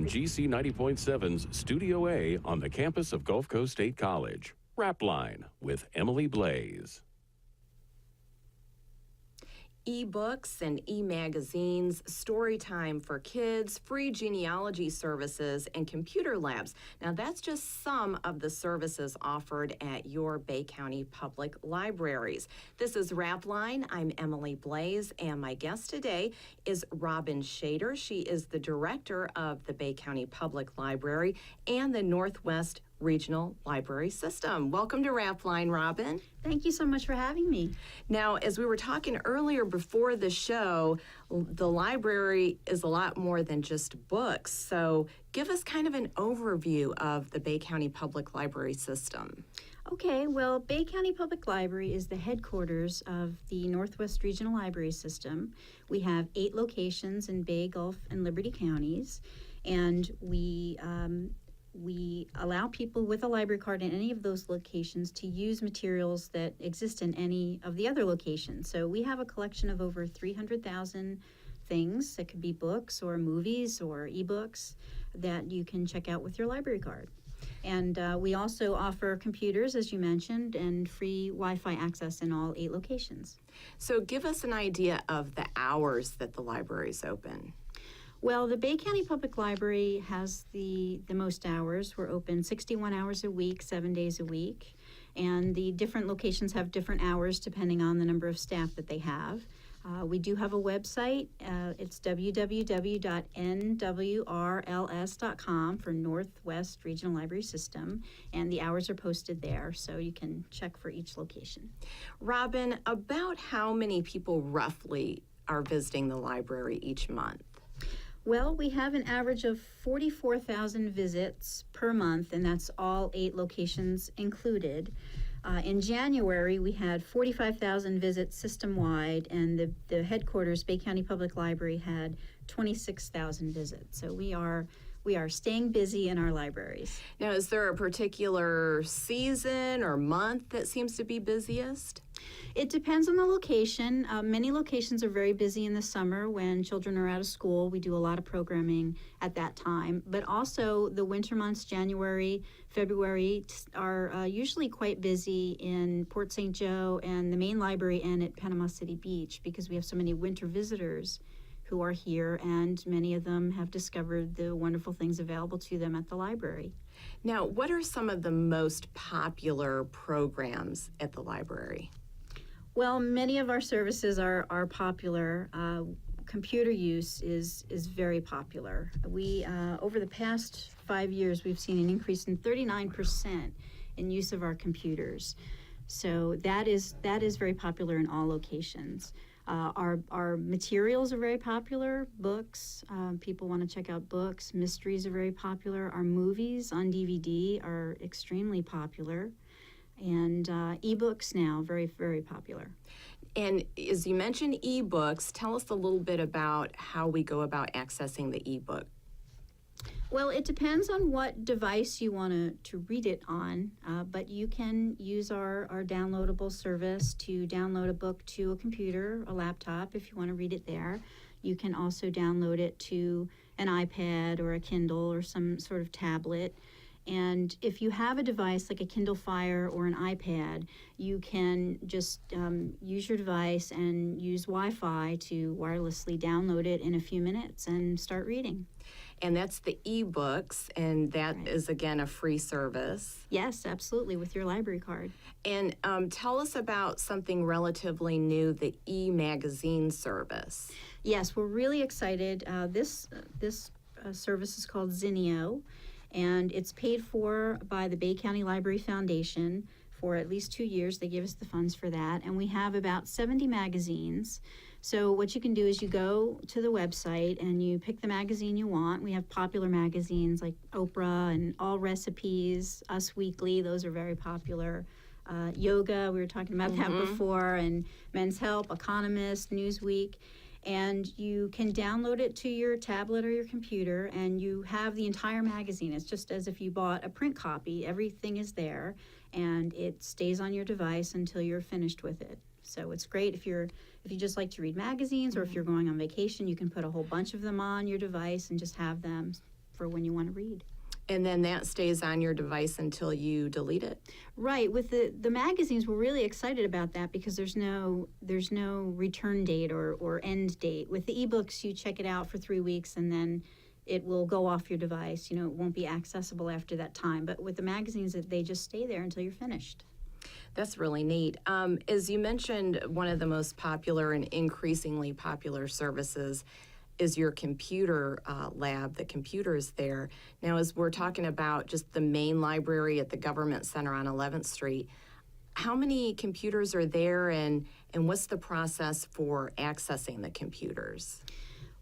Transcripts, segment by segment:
from GC 90.7's Studio A on the campus of Gulf Coast State College. RAPLINE with Emily Blaze. E-books and e-magazines, story time for kids, free genealogy services, and computer labs. Now, that's just some of the services offered at your Bay County Public Libraries. This is RAPLINE. I'm Emily Blaze, and my guest today is Robin Shader. She is the director of the Bay County Public Library and the Northwest Regional Library System. Welcome to RAPLINE, Robin. Thank you so much for having me. Now, as we were talking earlier before the show, the library is a lot more than just books. So give us kind of an overview of the Bay County Public Library System. Okay, well, Bay County Public Library is the headquarters of the Northwest Regional Library System. We have 8 locations in Bay, Gulf, and Liberty counties, and we allow people with a library card in any of those locations to use materials that exist in any of the other locations. So we have a collection of over 300,000 things that could be books or movies or ebooks that you can check out with your library card. And we also offer computers, as you mentioned, and free Wi-Fi access in all 8 locations. So give us an idea of the hours that the library is open. Well, the Bay County Public Library has the most hours. We're open 61 hours a week, 7 days a week. And the different locations have different hours depending on the number of staff that they have. We do have a website. It's www.nwrls.com for Northwest Regional Library System. And the hours are posted there, so you can check for each location. Robin, about how many people roughly are visiting the library each month? Well, we have an average of 44,000 visits per month, and that's all 8 locations included. In January, we had 45,000 visits system-wide, and the headquarters, Bay County Public Library, had 26,000 visits. So we are staying busy in our libraries. Now, is there a particular season or month that seems to be busiest? It depends on the location. Many locations are very busy in the summer when children are out of school. We do a lot of programming at that time. But also the winter months, January, February, are usually quite busy in Port St. Joe and the main library and at Panama City Beach because we have so many winter visitors who are here, and many of them have discovered the wonderful things available to them at the library. Now, what are some of the most popular programs at the library? Well, many of our services are popular. Computer use is very popular. We over the past 5 years, we've seen an increase in 39% in use of our computers. So that is very popular in all locations. Our materials are very popular. Books, people want to check out books. Mysteries are very popular. Our movies on DVD are extremely popular. And ebooks now, very, very popular. And as you mentioned ebooks, tell us a little bit about how we go about accessing the ebook. Well, it depends on what device you want to read it on, but you can use our downloadable service to download a book to a computer, a laptop, if you want to read it there. You can also download it to an iPad or a Kindle or some sort of tablet. And if you have a device like a Kindle Fire or an iPad, you can just use your device and use Wi-Fi to wirelessly download it in a few minutes and start reading. And that's the ebooks, and that is, again, a free service. Yes, absolutely, with your library card. And tell us about something relatively new, the e-magazine service. Yes, we're really excited. This service is called Zinio. And it's paid for by the Bay County Library Foundation for at least 2 years. They give us the funds for that. And we have about 70 magazines. So what you can do is you go to the website and you pick the magazine you want. We have popular magazines like Oprah and All Recipes, Us Weekly. Those are very popular. Yoga, we were talking about that before, and Men's Health, Economist, Newsweek. And you can download it to your tablet or your computer, and you have the entire magazine. It's just as if you bought a print copy. Everything is there, and it stays on your device until you're finished with it. So it's great if you just like to read magazines, or if you're going on vacation, you can put a whole bunch of them on your device and just have them for when you want to read. And then that stays on your device until you delete it? Right. With the magazines, we're really excited about that because there's no return date or end date. With the ebooks, you check it out for 3 weeks and then it will go off your device. You know, it won't be accessible after that time. But with the magazines, they just stay there until you're finished. That's really neat. As you mentioned, one of the most popular and increasingly popular services is your computer lab, the computers there. Now, as we're talking about just the main library at the Government Center on 11th Street, how many computers are there, and what's the process for accessing the computers?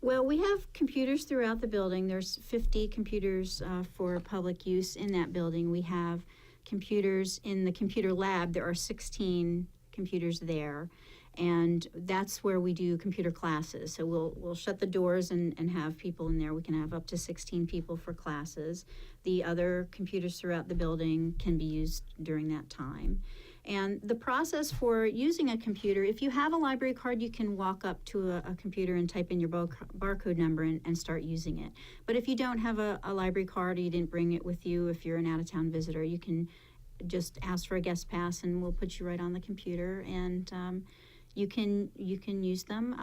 Well, we have computers throughout the building. There's 50 computers for public use in that building. We have computers in the computer lab. There are 16 computers there. And that's where we do computer classes. So we'll shut the doors and have people in there. We can have up to 16 people for classes. The other computers throughout the building can be used during that time. And the process for using a computer, if you have a library card, you can walk up to a computer and type in your barcode number and start using it. But if you don't have a library card or you didn't bring it with you, if you're an out-of-town visitor, you can just ask for a guest pass and we'll put you right on the computer, and you can use them.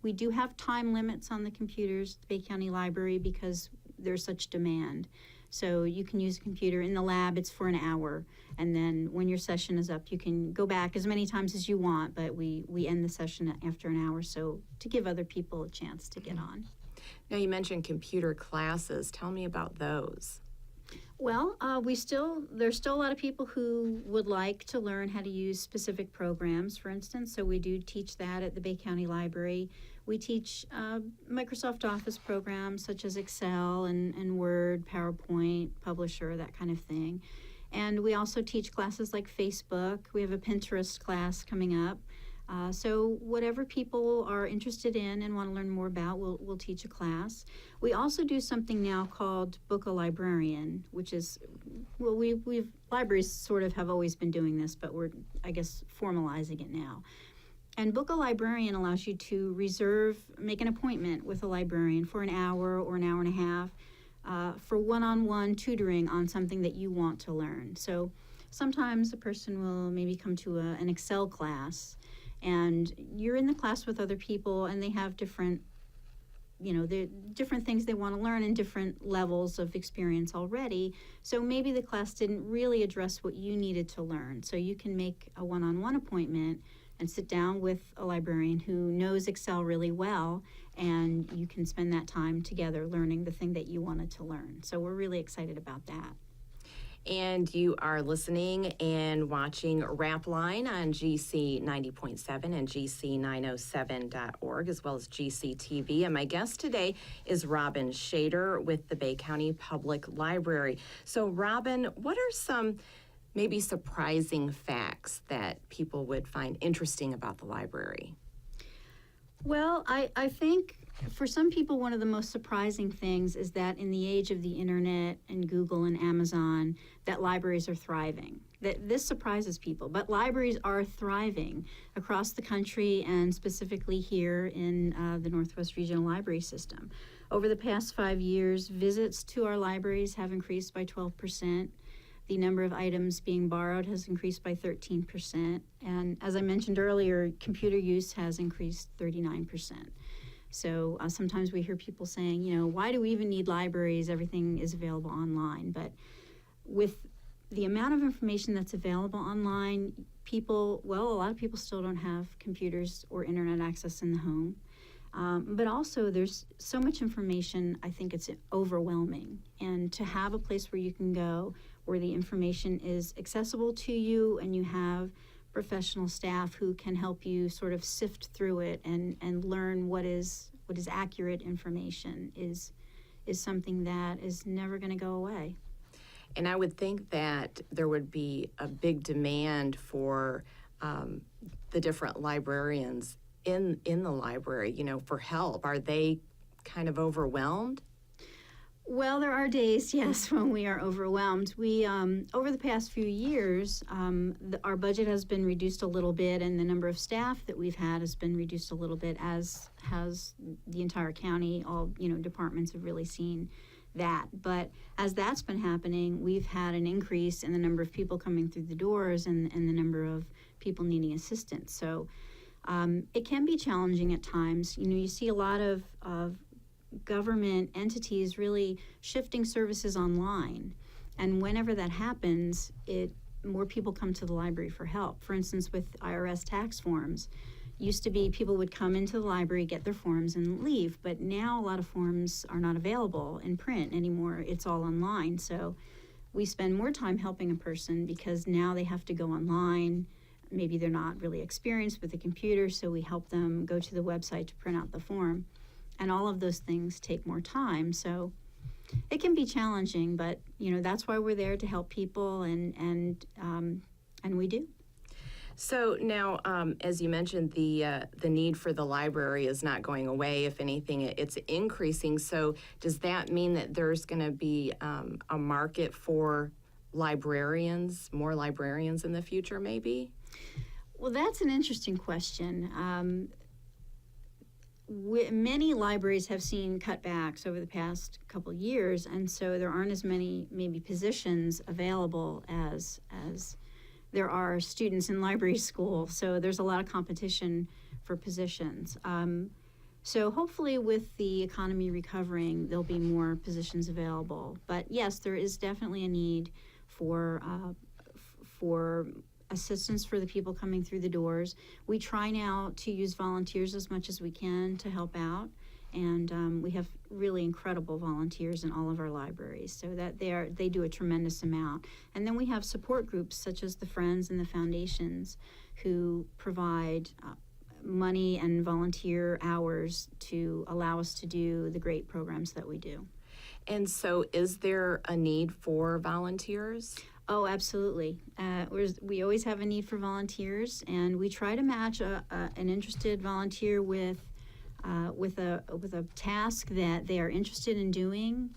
We do have time limits on the computers at the Bay County Library because there's such demand. So you can use a computer in the lab. It's for an hour, and then when your session is up, you can go back as many times as you want. But we end the session after an hour, so to give other people a chance to get on. Now, you mentioned computer classes. Tell me about those. Well, there's still a lot of people who would like to learn how to use specific programs, for instance, so we do teach that at the Bay County Library. We teach Microsoft Office programs such as Excel and Word, PowerPoint, Publisher, that kind of thing. And we also teach classes like Facebook. We have a Pinterest class coming up. So whatever people are interested in and want to learn more about, we'll teach a class. We also do something now called Book a Librarian, which is, well, libraries sort of have always been doing this, but we're, I guess, formalizing it now. And Book a Librarian allows you to make an appointment with a librarian for an hour or an hour and a half for one-on-one tutoring on something that you want to learn. So sometimes a person will maybe come to an Excel class, and you're in the class with other people, and they have different things they want to learn and different levels of experience already. So maybe the class didn't really address what you needed to learn. So you can make a one-on-one appointment and sit down with a librarian who knows Excel really well, and you can spend that time together learning the thing that you wanted to learn. So we're really excited about that. And you are listening and watching RAPLINE on GC 90.7 and GC907.org, as well as GCTV. And my guest today is Robin Shader with the Bay County Public Library. So, Robin, what are some maybe surprising facts that people would find interesting about the library? Well, I think for some people, one of the most surprising things is that in the age of the internet and Google and Amazon, that libraries are thriving. That this surprises people, but libraries are thriving across the country and specifically here in the Northwest Regional Library System. Over the past 5 years, visits to our libraries have increased by 12%. The number of items being borrowed has increased by 13%. And as I mentioned earlier, computer use has increased 39%. So sometimes we hear people saying, why do we even need libraries? Everything is available online. But with the amount of information that's available online, a lot of people still don't have computers or internet access in the home. But also there's so much information, I think it's overwhelming. And to have a place where you can go where the information is accessible to you and you have professional staff who can help you sort of sift through it and learn what is accurate information is something that is never going to go away. And I would think that there would be a big demand for the different librarians in the library, for help. Are they kind of overwhelmed? Well, there are days, yes, when we are overwhelmed. We, over the past few years, our budget has been reduced a little bit, and the number of staff that we've had has been reduced a little bit, as has the entire county. All, departments have really seen that. But as that's been happening, we've had an increase in the number of people coming through the doors and the number of people needing assistance. So it can be challenging at times. You know, you see a lot of government entities really shifting services online. And whenever that happens, more people come to the library for help. For instance, with IRS tax forms, used to be people would come into the library, get their forms, and leave. But now a lot of forms are not available in print anymore. It's all online. So we spend more time helping a person because now they have to go online. Maybe they're not really experienced with the computer, so we help them go to the website to print out the form. And all of those things take more time. So it can be challenging, but you know, that's why we're there to help people, and we do. So now, as you mentioned, the need for the library is not going away. If anything, it's increasing. So does that mean that there's going to be a market for librarians, more librarians in the future, maybe? Well, that's an interesting question. Many libraries have seen cutbacks over the past couple years, and so there aren't as many maybe positions available as there are students in library school. So there's a lot of competition for positions. So hopefully with the economy recovering, there'll be more positions available. But yes, there is definitely a need for assistance for the people coming through the doors. We try now to use volunteers as much as we can to help out, and we have really incredible volunteers in all of our libraries, so that they do a tremendous amount. And then we have support groups such as the Friends and the foundations who provide money and volunteer hours to allow us to do the great programs that we do. And so is there a need for volunteers? Oh, absolutely. We always have a need for volunteers, and we try to match an interested volunteer with a task that they are interested in doing.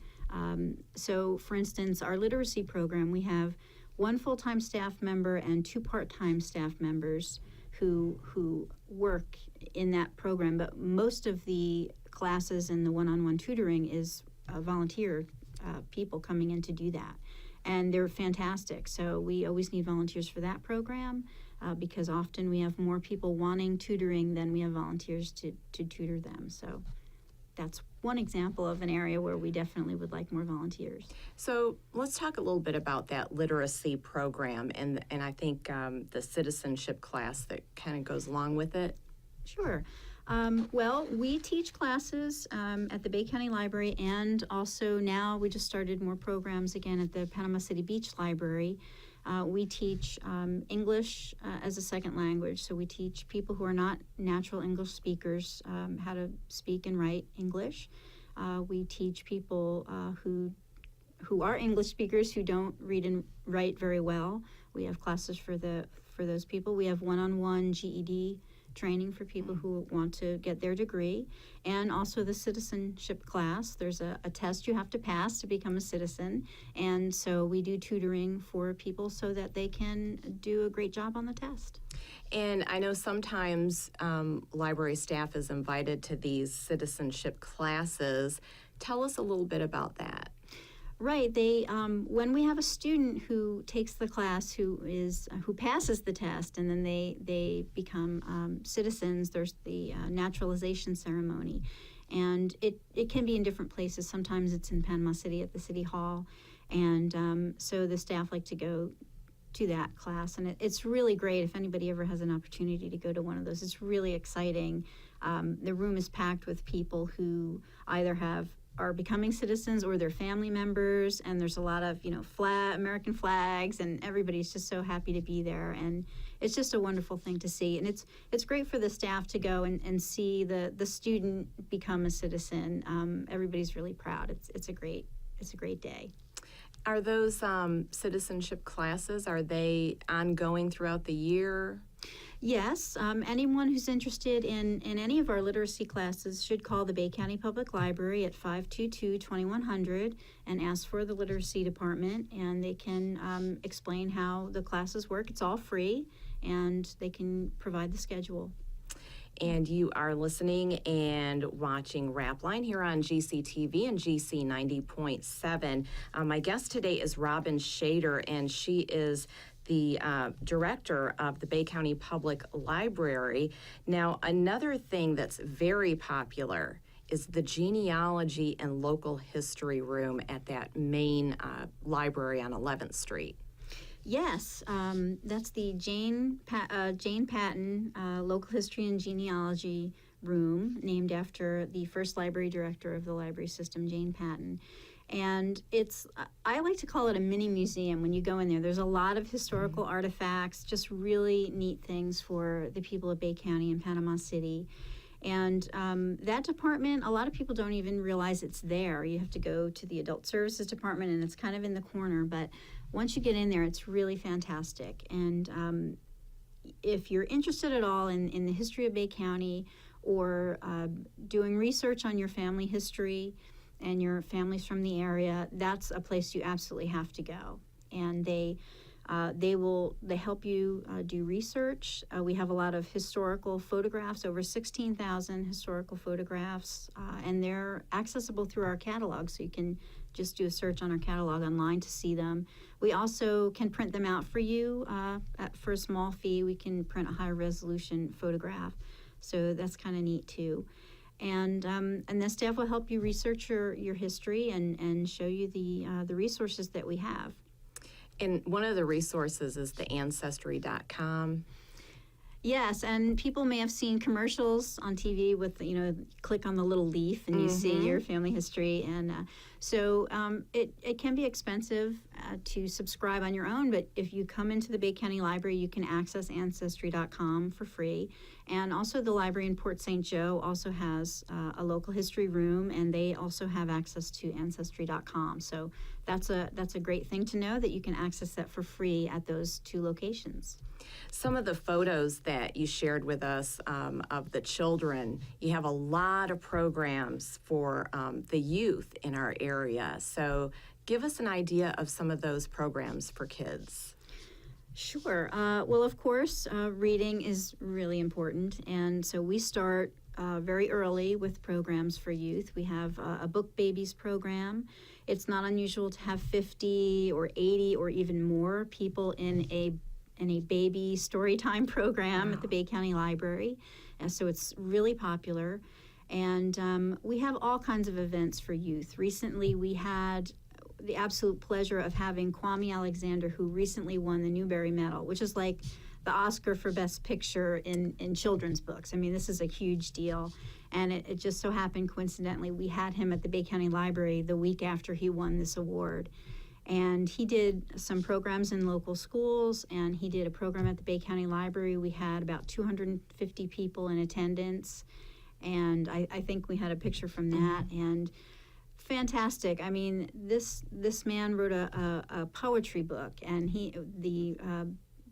So, for instance, our literacy program, we have one full-time staff member and 2 part-time staff members who work in that program. But most of the classes and the one-on-one tutoring is volunteer people coming in to do that. And they're fantastic. So we always need volunteers for that program because often we have more people wanting tutoring than we have volunteers to tutor them. So that's one example of an area where we definitely would like more volunteers. So let's talk a little bit about that literacy program and I think the citizenship class that kind of goes along with it. Sure. Well, we teach classes at the Bay County Library, and also now we just started more programs again at the Panama City Beach Library. We teach English as a second language, so we teach people who are not natural English speakers how to speak and write English. We teach people who are English speakers who don't read and write very well. We have classes for those people. We have one-on-one GED training for people who want to get their degree, and also the citizenship class. There's a test you have to pass to become a citizen, and so we do tutoring for people so that they can do a great job on the test. And I know sometimes library staff is invited to these citizenship classes. Tell us a little bit about that. Right. They when we have a student who takes the class who passes the test, and then they become citizens, there's the naturalization ceremony, and it can be in different places. Sometimes it's in Panama City at the City Hall, and so the staff like to go to that class, and it's really great. If anybody ever has an opportunity to go to one of those, it's really exciting. The room is packed with people who either are becoming citizens or their family members, and there's a lot of American flags, and everybody's just so happy to be there, and it's just a wonderful thing to see. And it's great for the staff to go and see the student become a citizen. Everybody's really proud. It's a great day. Are those citizenship classes, are they ongoing throughout the year? Yes, anyone who's interested in any of our literacy classes should call the Bay County Public Library at 522-2100 and ask for the literacy department, and they can explain how the classes work. It's all free, and they can provide the schedule. And you are listening and watching RAPLINE here on GCTV and GC 90.7. My guest today is Robin Shader, and she is the director of the Bay County Public Library. Now, another thing that's very popular is the genealogy and local history room at that main library on 11th Street. Yes, that's the Jane Patton Local History and Genealogy Room, named after the first library director of the library system, Jane Patton. And I like to call it a mini museum when you go in there. There's a lot of historical artifacts, just really neat things for the people of Bay County and Panama City. And that department, a lot of people don't even realize it's there. You have to go to the Adult Services Department, and it's kind of in the corner. But once you get in there, it's really fantastic. And if you're interested at all in the history of Bay County, or doing research on your family history and your families from the area, that's a place you absolutely have to go. And they help you do research. We have a lot of historical photographs, over 16,000 historical photographs, and they're accessible through our catalog, so you can just do a search on our catalog online to see them. We also can print them out for you for a small fee. We can print a high resolution photograph, so that's kind of neat too. And the staff will help you research your history and show you the resources that we have. And one of the resources is the Ancestry.com. Yes, and people may have seen commercials on TV with, click on the little leaf and you see your family history. And so it can be expensive to subscribe on your own, but if you come into the Bay County Library, you can access Ancestry.com for free. And also the library in Port St. Joe also has a local history room, and they also have access to Ancestry.com. So that's a great thing to know, that you can access that for free at those two locations. Some of the photos that you shared with us of the children, you have a lot of programs for the youth in our area. So give us an idea of some of those programs for kids. Sure. Well, of course, reading is really important. And so we start very early with programs for youth. We have a Book Babies program. It's not unusual to have 50 or 80 or even more people in a baby story time program at the Bay County Library. And so it's really popular. And we have all kinds of events for youth. Recently, we had the absolute pleasure of having Kwame Alexander, who recently won the Newbery Medal, which is like the Oscar for Best Picture in children's books. I mean, this is a huge deal. And it just so happened, coincidentally, we had him at the Bay County Library the week after he won this award. And he did some programs in local schools, and he did a program at the Bay County Library. We had about 250 people in attendance, and I think we had a picture from that. And fantastic. I mean, this man wrote a poetry book, and the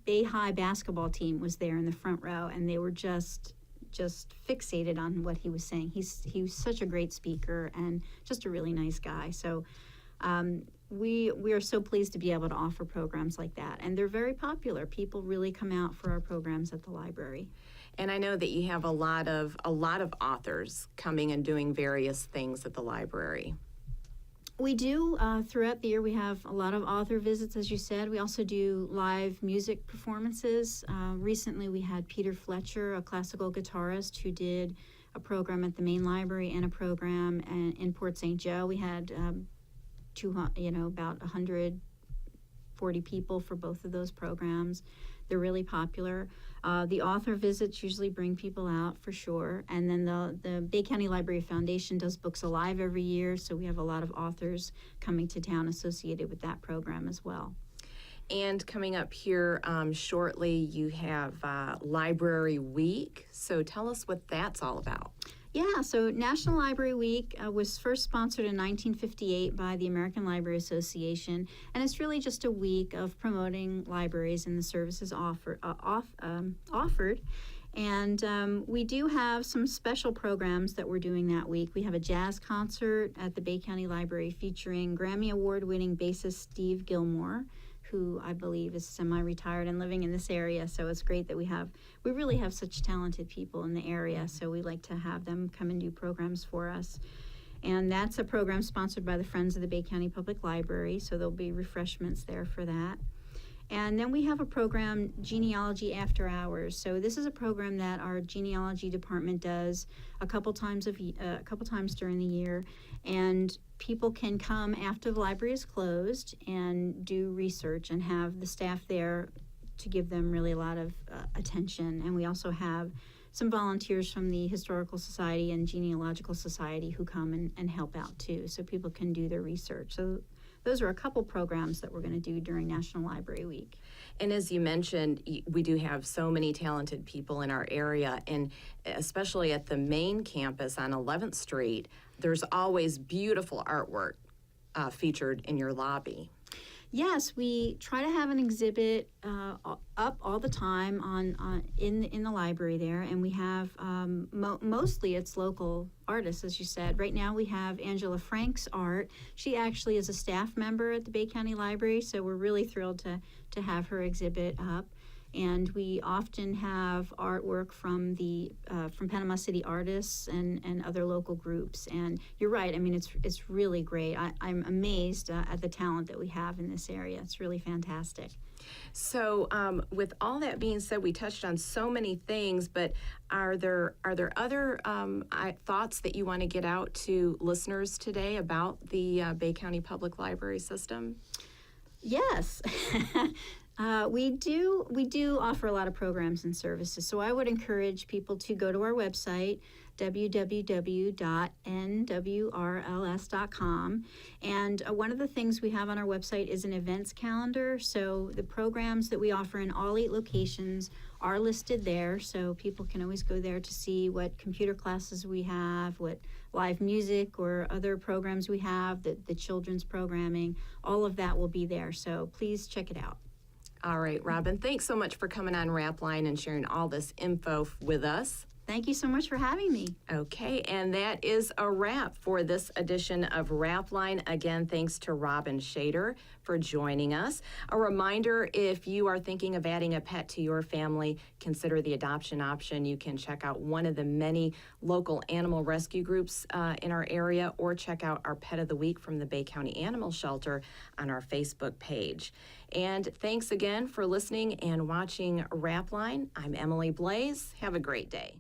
Bay High basketball team was there in the front row, and they were just fixated on what he was saying. He was such a great speaker and just a really nice guy. So we are so pleased to be able to offer programs like that, and they're very popular. People really come out for our programs at the library. And I know that you have a lot of authors coming and doing various things at the library. We do. Throughout the year, we have a lot of author visits, as you said. We also do live music performances. Recently, we had Peter Fletcher, a classical guitarist, who did a program at the main library and a program in Port St. Joe. We had about 140 people for both of those programs. They're really popular. The author visits usually bring people out for sure. And then the Bay County Library Foundation does Books Alive every year, so we have a lot of authors coming to town associated with that program as well. And coming up here shortly, you have Library Week. So tell us what that's all about. Yeah, so National Library Week was first sponsored in 1958 by the American Library Association, and it's really just a week of promoting libraries and the services offered. And we do have some special programs that we're doing that week. We have a jazz concert at the Bay County Library featuring Grammy Award-winning bassist Steve Gilmore, who I believe is semi-retired and living in this area. So it's great that we really have such talented people in the area. So we like to have them come and do programs for us. And that's a program sponsored by the Friends of the Bay County Public Library. So there'll be refreshments there for that. And then we have a program, Genealogy After Hours. So this is a program that our genealogy department does a couple times during the year, and people can come after the library is closed and do research and have the staff there to give them really a lot of attention. And we also have some volunteers from the Historical Society and Genealogical Society who come and help out too, so people can do their research. So those are a couple programs that we're going to do during National Library Week. And as you mentioned, we do have so many talented people in our area, and especially at the main campus on 11th Street, there's always beautiful artwork featured in your lobby. Yes, we try to have an exhibit up all the time in the library there, and we have mostly it's local artists, as you said. Right now we have Angela Frank's art. She actually is a staff member at the Bay County Library, so we're really thrilled to have her exhibit up. And we often have artwork from Panama City artists and other local groups. And you're right. I mean, it's really great. I'm amazed at the talent that we have in this area. It's really fantastic. So, with all that being said, we touched on so many things. But are there other thoughts that you want to get out to listeners today about the Bay County Public Library system? Yes. We do offer a lot of programs and services, so I would encourage people to go to our website, www.nwrls.com, and one of the things we have on our website is an events calendar. So the programs that we offer in all 8 locations are listed there, so people can always go there to see what computer classes we have, what live music or other programs we have, the children's programming. All of that will be there, so please check it out. All right, Robin, thanks so much for coming on RAPLINE and sharing all this info with us. Thank you so much for having me. Okay, and that is a wrap for this edition of RAPLINE. Again, thanks to Robin Shader for joining us. A reminder, if you are thinking of adding a pet to your family, consider the adoption option. You can check out one of the many local animal rescue groups in our area, or check out our Pet of the Week from the Bay County Animal Shelter on our Facebook page. And thanks again for listening and watching RAPLINE. I'm Emily Blaze. Have a great day.